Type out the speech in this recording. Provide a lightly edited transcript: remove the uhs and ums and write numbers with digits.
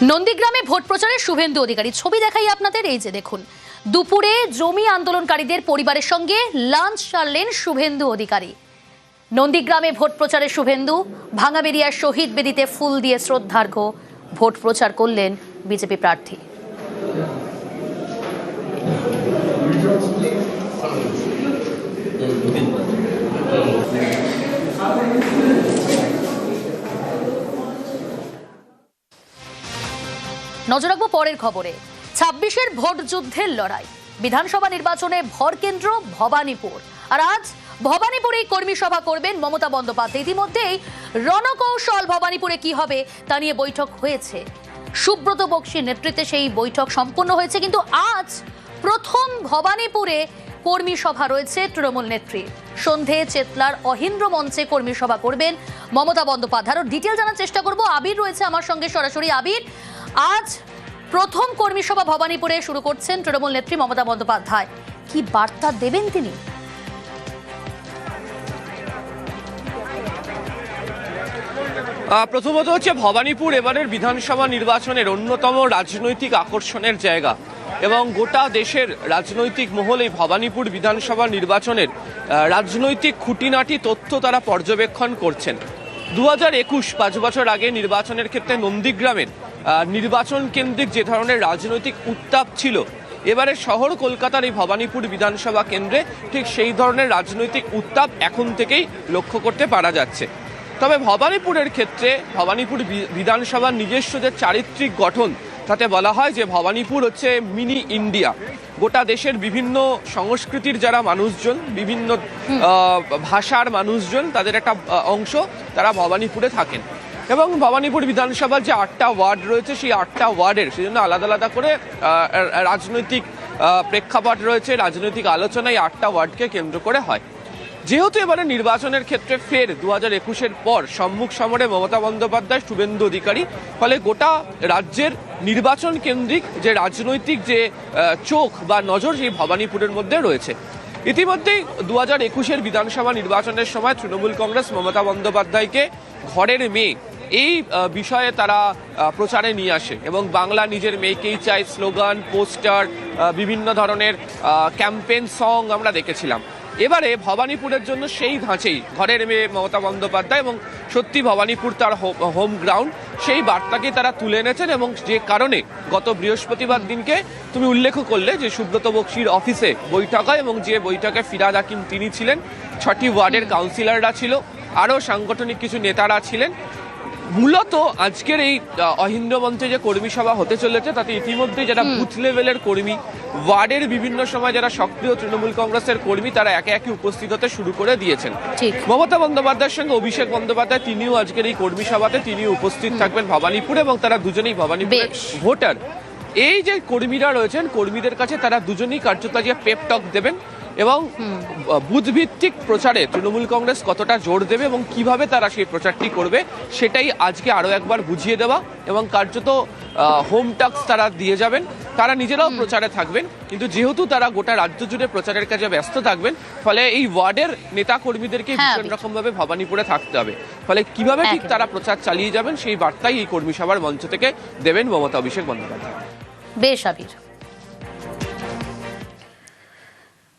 নন্দীগ্রামে ভোট প্রচারে শুভেন্দু অধিকারী ছবি দেখাই আপনাদের। এই যে দেখুন, দুপুরে জমি আন্দোলনকারীদের পরিবারের সঙ্গে লাঞ্চ সারলেন শুভেন্দু অধিকারী। নন্দীগ্রামে ভোট প্রচারে শুভেন্দু ভাঙাবেড়িয়ার শহীদ বেদিতে ফুল দিয়ে শ্রদ্ধার্ঘ্য ভোট প্রচার করলেন বিজেপি প্রার্থী। নজর রাখবো পরের খবরে। ২৬-এর ভোট যুদ্ধের লড়াই, বিধানসভা নির্বাচনে ভরকেন্দ্র ভবানীপুর। আর আজ ভবানীপুরে কর্মী সভা করবেন মমতা বন্দ্যোপাধ্যায়। ইতিমধ্যেই রণকৌশল ভবানীপুরে কি হবে তা নিয়ে বৈঠক হয়েছে। সুব্রত বক্সির নেতৃত্বে সেই বৈঠক সম্পন্ন হয়েছে। কিন্তু আজ প্রথম ভবানীপুরে কর্মী সভা রয়েছে তৃণমূল নেত্রীর। সন্ধে চেতলার অহিন্দ্র মঞ্চে কর্মী সভা করবেন মমতা বন্দ্যোপাধ্যায়। আরো ডিটেল জানার চেষ্টা করব। আবির রয়েছে আমার সঙ্গে সরাসরি। আবির, আজ প্রথম কর্মী সভা ভবানীপুরে শুরু করছেন তৃণমূল নেত্রী মমতা বন্দ্যোপাধ্যায়, কি বার্তা দেবেন তিনি? প্রথমত হচ্ছে ভবানীপুর এবারের বিধানসভা নির্বাচনের অন্যতম রাজনৈতিক আকর্ষণের জায়গা এবং গোটা দেশের রাজনৈতিক মহল এই ভবানীপুর বিধানসভা নির্বাচনের রাজনৈতিক খুঁটিনাটি তথ্য তারা পর্যবেক্ষণ করছেন। 2021 5 বছর আগে নির্বাচনের ক্ষেত্রে নন্দীগ্রামের নির্বাচন কেন্দ্রিক যে ধরনের রাজনৈতিক উত্তাপ ছিল, এবারে শহর কলকাতার এই ভবানীপুর বিধানসভা কেন্দ্রে ঠিক সেই ধরনের রাজনৈতিক উত্তাপ এখন থেকেই লক্ষ্য করতে পারা যাচ্ছে। তবে ভবানীপুরের ক্ষেত্রে ভবানীপুর বিধানসভার নিজস্ব যে চারিত্রিক গঠন, তাতে বলা হয় যে ভবানীপুর হচ্ছে মিনি ইন্ডিয়া। গোটা দেশের বিভিন্ন সংস্কৃতির যারা মানুষজন, বিভিন্ন ভাষার মানুষজন, তাদের একটা অংশ তারা ভবানীপুরে থাকেন। এবং ভবানীপুর বিধানসভার যে 8টা ওয়ার্ড রয়েছে, সেই 8টা ওয়ার্ডের সেজন্য আলাদা আলাদা করে রাজনৈতিক প্রেক্ষাপট রয়েছে, রাজনৈতিক আলোচনা এই 8টা ওয়ার্ডকে কেন্দ্র করে হয়। যেহেতু এবারে নির্বাচনের ক্ষেত্রে ফের 2021-এর পর সম্মুখ সমরে মমতা বন্দ্যোপাধ্যায়, শুভেন্দু অধিকারী, ফলে গোটা রাজ্যের নির্বাচন কেন্দ্রিক যে রাজনৈতিক যে চোখ বা নজর সেই ভবানীপুরের মধ্যে রয়েছে। ইতিমধ্যেই 2021-এর বিধানসভা নির্বাচনের সময় তৃণমূল কংগ্রেস মমতা বন্দ্যোপাধ্যায়কে ঘরের মেয়ে এই বিষয়ে তারা প্রচারে নিয়ে আসে এবং বাংলা নিজের মেয়েকেই চাই স্লোগান, পোস্টার, বিভিন্ন ধরনের ক্যাম্পেইন সং আমরা দেখেছিলাম। এবারে ভবানীপুরের জন্য সেই ধাঁচেই ঘরের মেয়ে মমতা বন্দ্যোপাধ্যায় এবং সত্যি ভবানীপুর তার হোম গ্রাউন্ড, সেই বার্তাকে তারা তুলে এনেছেন। এবং যে কারণে গত বৃহস্পতিবার দিনকে তুমি উল্লেখ করলে যে সুব্রত বক্সির অফিসে বৈঠক হয় এবং যে বৈঠকে ফিরাদ হাকিম তিনি ছিলেন, 6টি ওয়ার্ডের কাউন্সিলররা ছিল, আরও সাংগঠনিক কিছু নেতারা ছিলেন। মূলত আজকের এই অহিন্দ্র মঞ্চে যে কর্মী সভা হতে চলেছে, তাতে ইতিমধ্যে যারা বুথ লেভেলের কর্মী, ওয়ার্ডের বিভিন্ন সময় যারা সক্রিয় তৃণমূল কংগ্রেসের কর্মী, তারা একে একে উপস্থিত হতে শুরু করে দিয়েছেন। মমতা বন্দ্যোপাধ্যায়ের সঙ্গে অভিষেক বন্দ্যোপাধ্যায় তিনিও আজকের এই কর্মী সভাতে তিনিও উপস্থিত থাকবেন ভবানীপুরে এবং তারা দুজনেই ভবানীপুরের ভোটার। এই যে কর্মীরা রয়েছেন, কর্মীদের কাছে তারা দুজনেই কার্যত পেপ টক দেবেন এবং বুথভিত্তিক প্রচারে তৃণমূল কংগ্রেস কতটা জোর দেবে এবং কিভাবে তারা সেই প্রচারটি করবে, সেটাই আজকে আরও একবার বুঝিয়ে দেওয়া। এবং কার্যত হোম টাস্ক তারা দিয়ে যাবেন, তারা নিজেরাও প্রচারে থাকবেন, কিন্তু যেহেতু তারা গোটা রাজ্য জুড়ে প্রচারের কাজে ব্যস্ত থাকবেন, ফলে এই ওয়ার্ডের নেতা কর্মীদেরকে ভীষণ রকমভাবে ভবানীপুরে থাকতে হবে। ফলে কিভাবে ঠিক তারা প্রচার চালিয়ে যাবেন সেই বার্তাই এই কর্মী সভার মঞ্চ থেকে দেবেন মমতা অভিষেক বন্দ্যোপাধ্যায়। বেশ আবির।